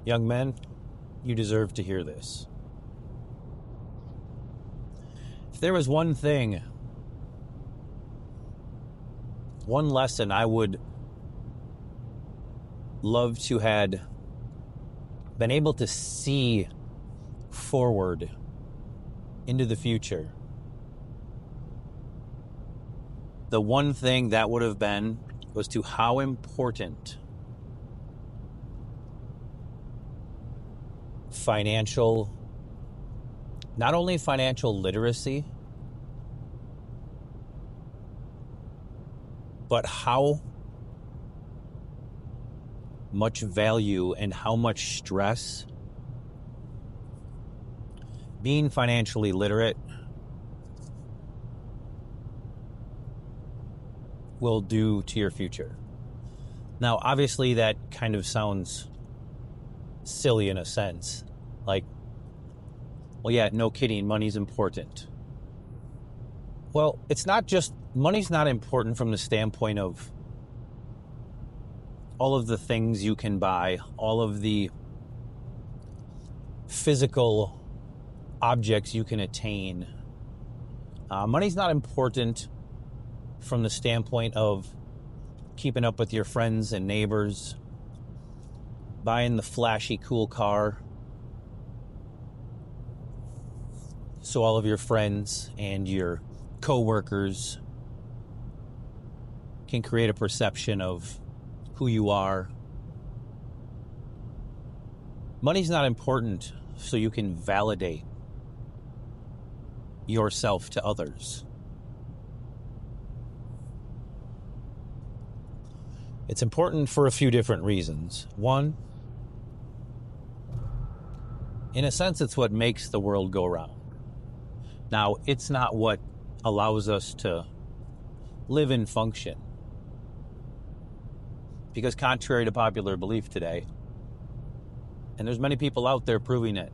Young men, you deserve to hear this. If there was one thing, one lesson I would love to had been able to see forward into the future, the one thing that would have been was to how important not only financial literacy, but how much value and how much stress being financially literate will do to your future. Now, obviously, that kind of sounds silly in a sense. Like, well, yeah, no kidding, money's important. Well, it's not just, money's not important from the standpoint of all of the things you can buy, all of the physical objects you can attain. Money's not important from the standpoint of keeping up with your friends and neighbors, buying the flashy, cool car, so all of your friends and your co-workers can create a perception of who you are. Money's not important so you can validate yourself to others. It's important for a few different reasons. One, in a sense, it's what makes the world go round. Now, it's not what allows us to live and function. Because contrary to popular belief today, and there's many people out there proving it,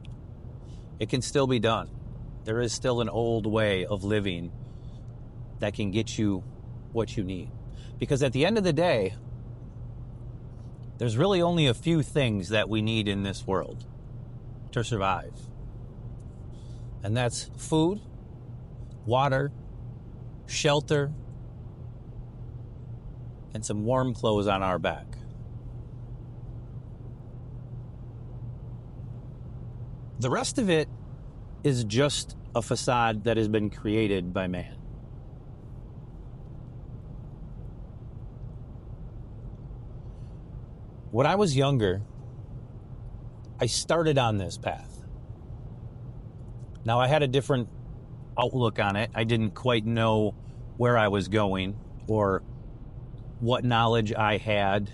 it can still be done. There is still an old way of living that can get you what you need. Because at the end of the day, there's really only a few things that we need in this world to survive. And that's food, water, shelter, and some warm clothes on our back. The rest of it is just a facade that has been created by man. When I was younger, I started on this path. Now, I had a different outlook on it. I didn't quite know where I was going or what knowledge I had,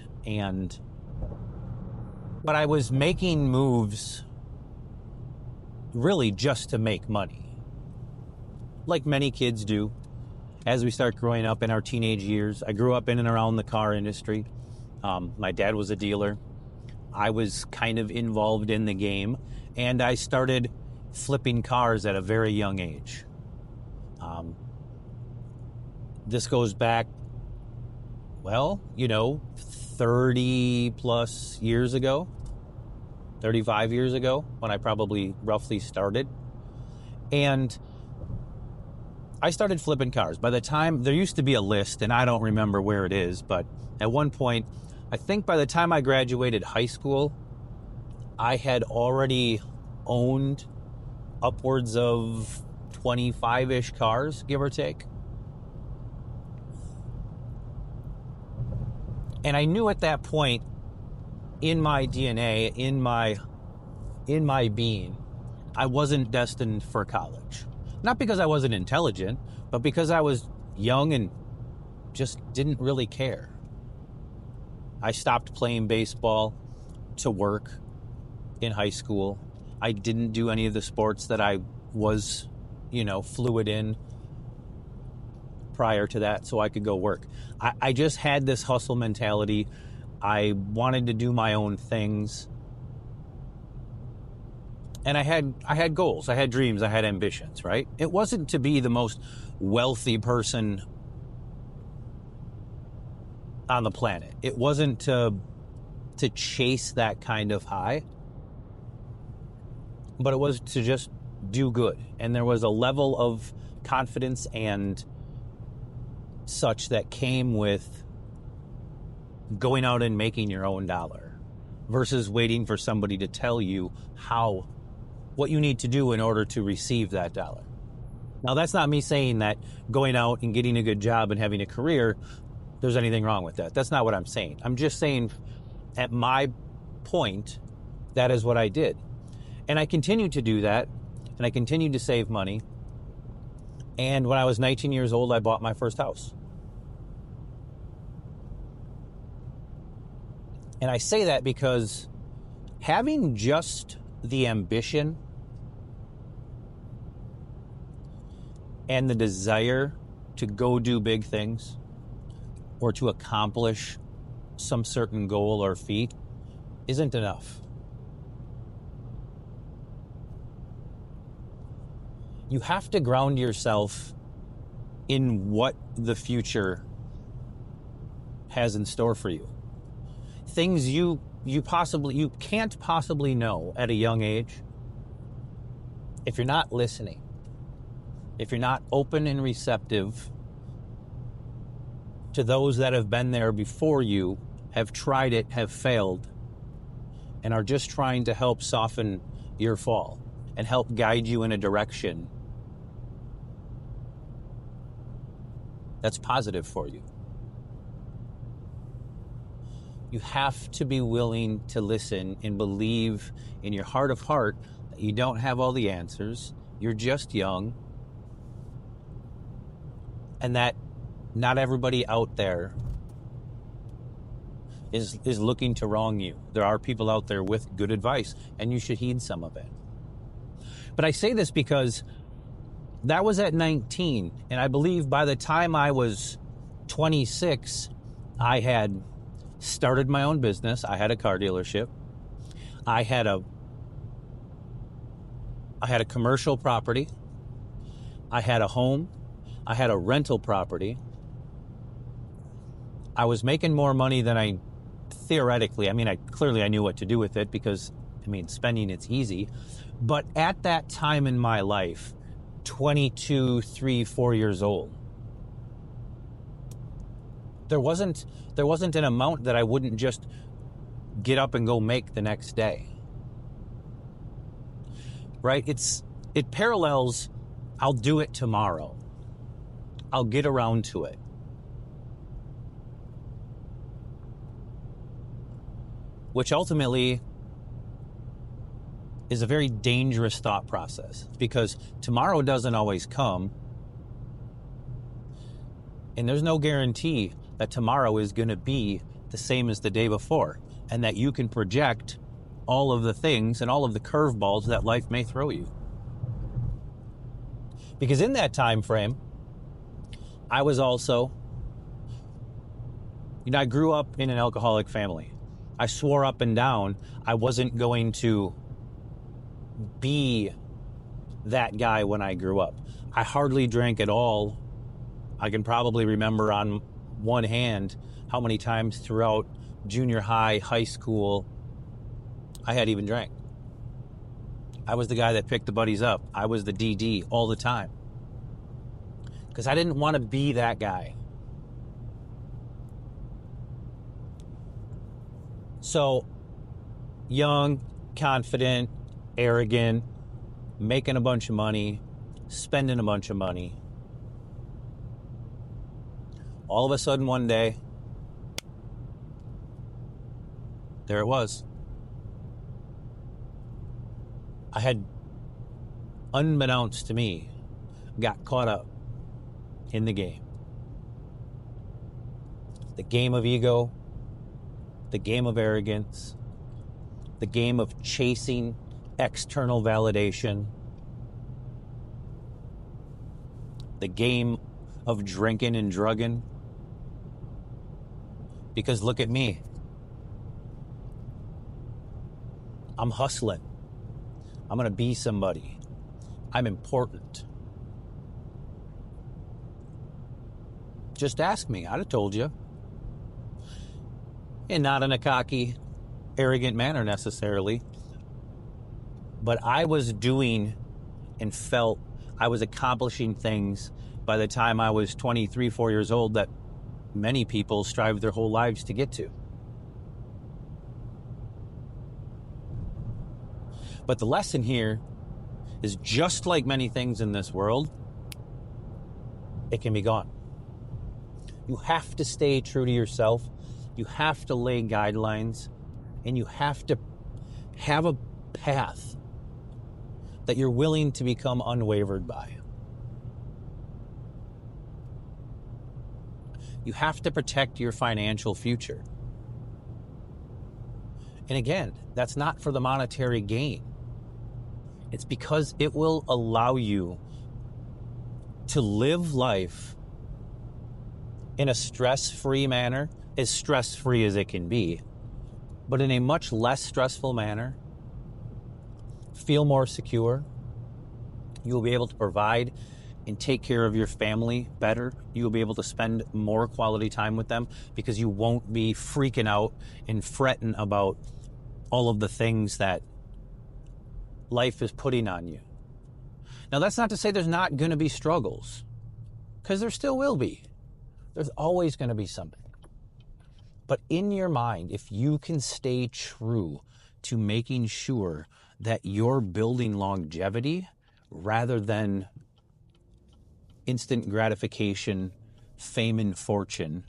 but I was making moves really just to make money, like many kids do as we start growing up in our teenage years. I grew up in and around the car industry. My dad was a dealer. I was kind of involved in the game, and I started flipping cars at a very young age. This goes back, 30 plus years ago, 35 years ago, when I probably roughly started. And I started flipping cars. By the time, there used to be a list, and I don't remember where it is, but at one point, I think by the time I graduated high school, I had already owned upwards of 25-ish cars, give or take. And I knew at that point, in my DNA, in my being, I wasn't destined for college. Not because I wasn't intelligent, but because I was young and just didn't really care. I stopped playing baseball to work in high school. I didn't do any of the sports that I was, fluid in prior to that, so I could go work. I just had this hustle mentality. I wanted to do my own things. And I had goals, I had dreams, I had ambitions, right? It wasn't to be the most wealthy person on the planet. It wasn't to chase that kind of high. but it was to just do good. And there was a level of confidence and such that came with going out and making your own dollar versus waiting for somebody to tell you what you need to do in order to receive that dollar. Now, that's not me saying that going out and getting a good job and having a career, there's anything wrong with that. That's not what I'm saying. I'm just saying at my point, that is what I did. And I continued to do that, and I continued to save money. And when I was 19 years old, I bought my first house. And I say that because having just the ambition and the desire to go do big things or to accomplish some certain goal or feat isn't enough. You have to ground yourself in what the future has in store for you. Things you can't possibly know at a young age if you're not listening, if you're not open and receptive to those that have been there before you, have tried it, have failed, and are just trying to help soften your fall and help guide you in a direction that's positive for you. You have to be willing to listen and believe in your heart of heart that you don't have all the answers, you're just young, and that not everybody out there is looking to wrong you. There are people out there with good advice, and you should heed some of it. But I say this because that was at 19, and I believe by the time I was 26, I had started my own business. I had a car dealership. I had a commercial property. I had a home. I had a rental property. I was making more money than I theoretically, I knew what to do with it because, spending it's easy. But at that time in my life, 22, 3, 4 years old, there wasn't an amount that I wouldn't just get up and go make the next day. Right? It parallels, I'll do it tomorrow. I'll get around to it. Which ultimately is a very dangerous thought process because tomorrow doesn't always come. And there's no guarantee that tomorrow is going to be the same as the day before and that you can project all of the things and all of the curveballs that life may throw you. Because in that time frame, I was also, I grew up in an alcoholic family. I swore up and down I wasn't going to be that guy when I grew up. I hardly drank at all. I can probably remember on one hand how many times throughout junior high, high school, I had even drank. I was the guy that picked the buddies up. I was the DD all the time. Because I didn't want to be that guy. So, young, confident, arrogant, making a bunch of money, spending a bunch of money. All of a sudden one day, there it was. I had, unbeknownst to me, got caught up in the game. The game of ego, the game of arrogance, the game of chasing external validation, the game of drinking and drugging. Because look at me. I'm hustling. I'm going to be somebody. I'm important. Just ask me. I'd have told you. And not in a cocky, arrogant manner necessarily, But I was doing and felt I was accomplishing things by the time I was 23, 4 years old that many people strive their whole lives to get to. But the lesson here is, just like many things in this world, it can be gone. You have to stay true to yourself. You have to lay guidelines, and you have to have a path that you're willing to become unwavered by. You have to protect your financial future. And again, that's not for the monetary gain. It's because it will allow you to live life in a stress-free manner, as stress-free as it can be, but in a much less stressful manner. Feel more secure. You will be able to provide and take care of your family better. You will be able to spend more quality time with them because you won't be freaking out and fretting about all of the things that life is putting on you. Now, that's not to say there's not going to be struggles, because there still will be. There's always going to be something. But in your mind, if you can stay true to making sure that you're building longevity rather than instant gratification, fame and fortune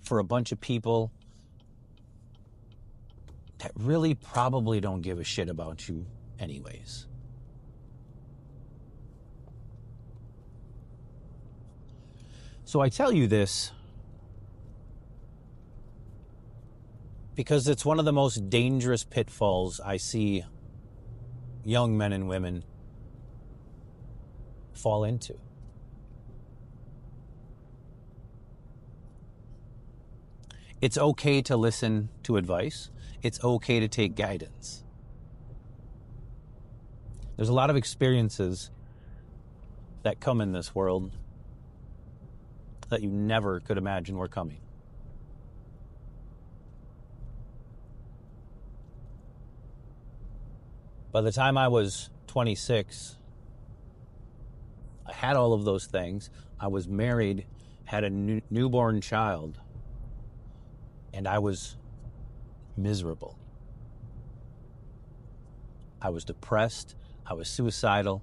for a bunch of people that really probably don't give a shit about you anyways. So I tell you this because it's one of the most dangerous pitfalls I see young men and women fall into. It's okay to listen to advice. It's okay to take guidance. There's a lot of experiences that come in this world that you never could imagine were coming. By the time I was 26, I had all of those things. I was married, had a newborn child, and I was miserable. I was depressed. I was suicidal.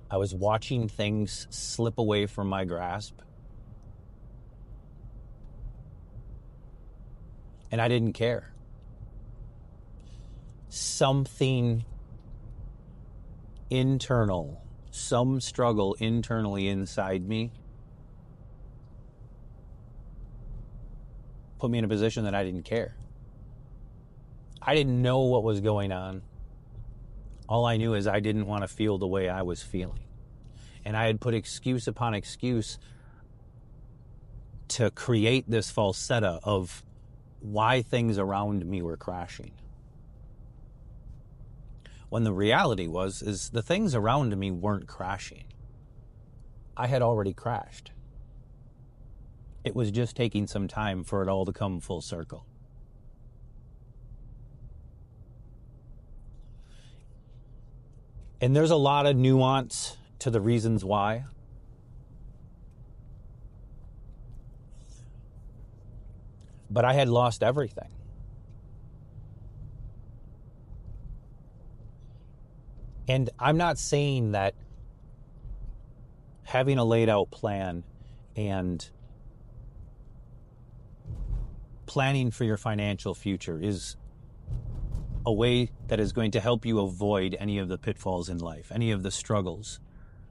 I was watching things slip away from my grasp. And I didn't care. Something internal, some struggle internally inside me put me in a position that I didn't care. I didn't know what was going on. All I knew is I didn't want to feel the way I was feeling. And I had put excuse upon excuse to create this falsetta of why things around me were crashing. When the reality is the things around me weren't crashing. I had already crashed. It was just taking some time for it all to come full circle. And there's a lot of nuance to the reasons why. But I had lost everything. And I'm not saying that having a laid out plan and planning for your financial future is a way that is going to help you avoid any of the pitfalls in life, any of the struggles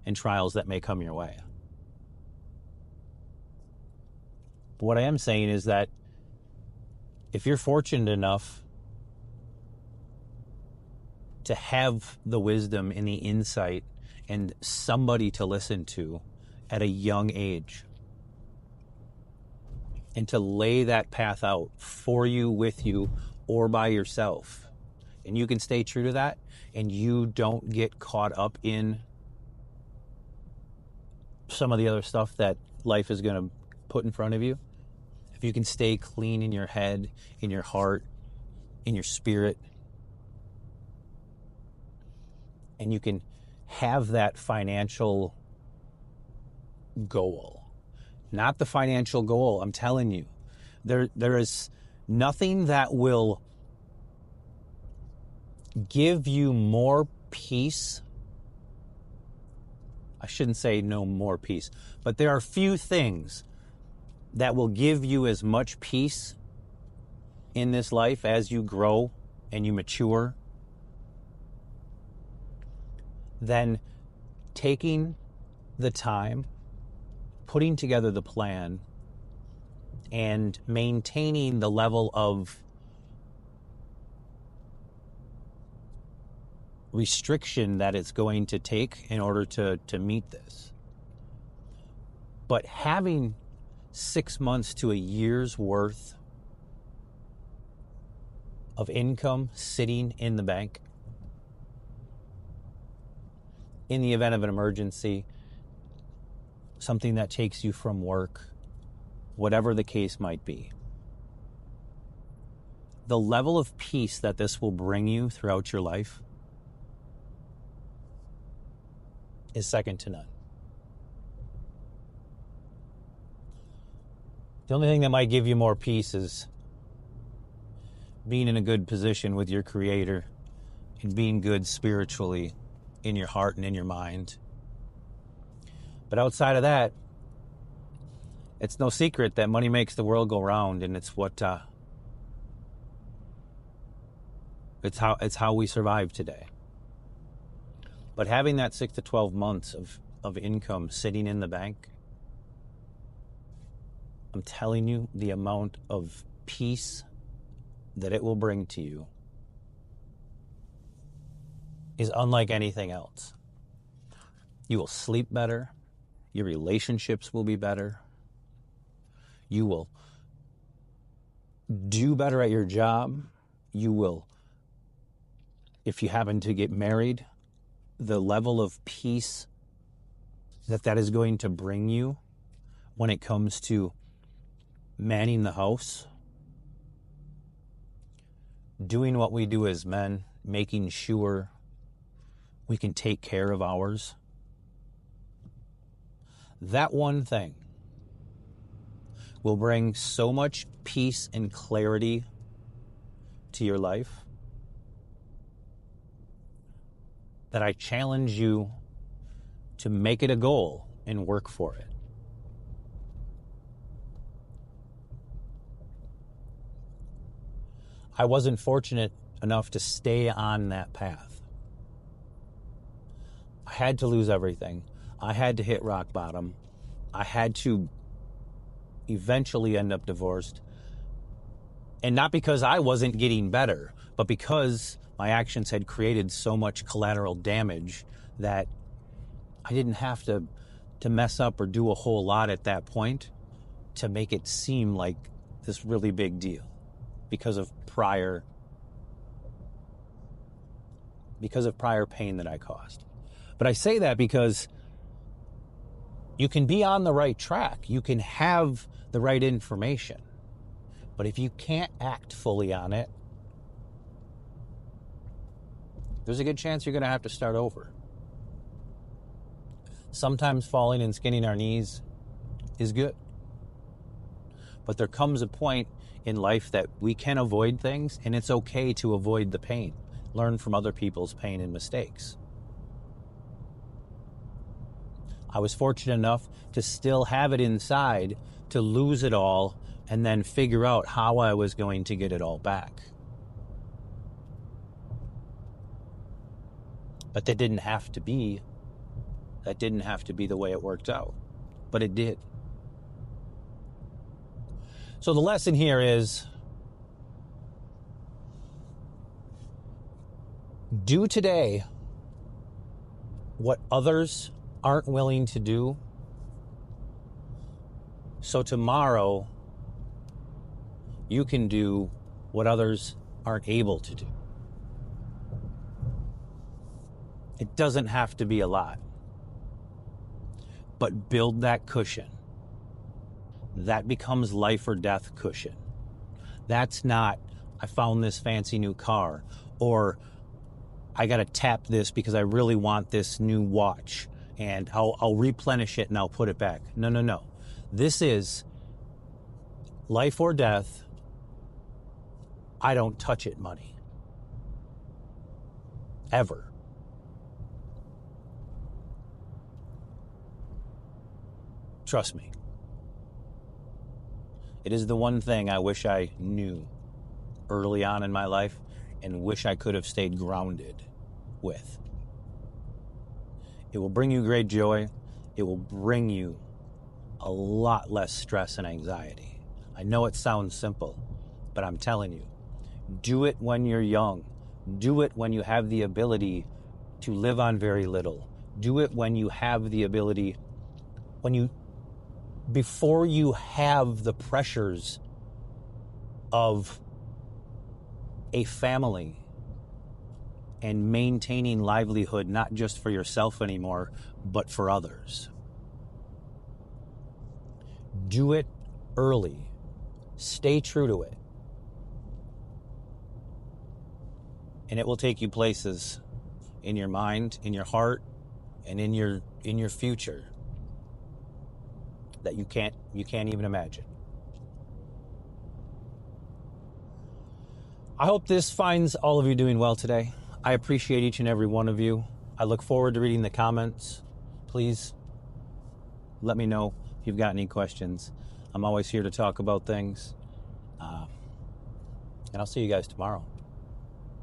and trials that may come your way. But what I am saying is that if you're fortunate enough to have the wisdom and the insight and somebody to listen to at a young age, and to lay that path out for you, with you, or by yourself, and you can stay true to that, and you don't get caught up in some of the other stuff that life is going to put in front of you, if you can stay clean in your head, in your heart, in your spirit. And you can have that financial goal. Not the financial goal, I'm telling you. There is nothing that will give you more peace. I shouldn't say no more peace, but there are few things that will give you as much peace in this life as you grow and you mature than taking the time, putting together the plan, and maintaining the level of restriction that it's going to take in order to meet this. But having 6 months to a year's worth of income sitting in the bank in the event of an emergency, something that takes you from work, whatever the case might be, the level of peace that this will bring you throughout your life is second to none. The only thing that might give you more peace is being in a good position with your Creator and being good spiritually in your heart and in your mind. But outside of that, it's no secret that money makes the world go round, and it's what it's how we survive today. But having that 6 to 12 months of income sitting in the bank, I'm telling you, the amount of peace that it will bring to you is unlike anything else. You will sleep better. Your relationships will be better. You will do better at your job. You will, if you happen to get married, the level of peace that is going to bring you when it comes to manning the house, doing what we do as men, making sure we can take care of ours. That one thing will bring so much peace and clarity to your life that I challenge you to make it a goal and work for it. I wasn't fortunate enough to stay on that path. I had to lose everything. I had to hit rock bottom. I had to eventually end up divorced. And not because I wasn't getting better, but because my actions had created so much collateral damage that I didn't have to mess up or do a whole lot at that point to make it seem like this really big deal because of prior pain that I caused. But I say that because you can be on the right track. You can have the right information. But if you can't act fully on it, there's a good chance you're going to have to start over. Sometimes falling and skinning our knees is good. But there comes a point in life that we can avoid things, and it's okay to avoid the pain. Learn from other people's pain and mistakes. I was fortunate enough to still have it inside to lose it all and then figure out how I was going to get it all back. But that didn't have to be the way it worked out. But it did. So the lesson here is, do today what others aren't willing to do, so tomorrow you can do what others aren't able to do. It doesn't have to be a lot, but build that cushion. That becomes life or death cushion. That's not, I found this fancy new car, or I got to tap this because I really want this new watch, and I'll replenish it and I'll put it back. No. This is life or death. I don't touch it money. Ever. Trust me. It is the one thing I wish I knew early on in my life and wish I could have stayed grounded with. It will bring you great joy. It will bring you a lot less stress and anxiety. I know it sounds simple, but I'm telling you, do it when you're young. Do it when you have the ability to live on very little. Do it when you have the ability, before you have the pressures of a family and maintaining livelihood, not just for yourself anymore, but for others. Do it early. Stay true to it. And it will take you places in your mind, in your heart, and in your future that you can't even imagine. I hope this finds all of you doing well today. I appreciate each and every one of you. I look forward to reading the comments. Please let me know if you've got any questions. I'm always here to talk about things. And I'll see you guys tomorrow.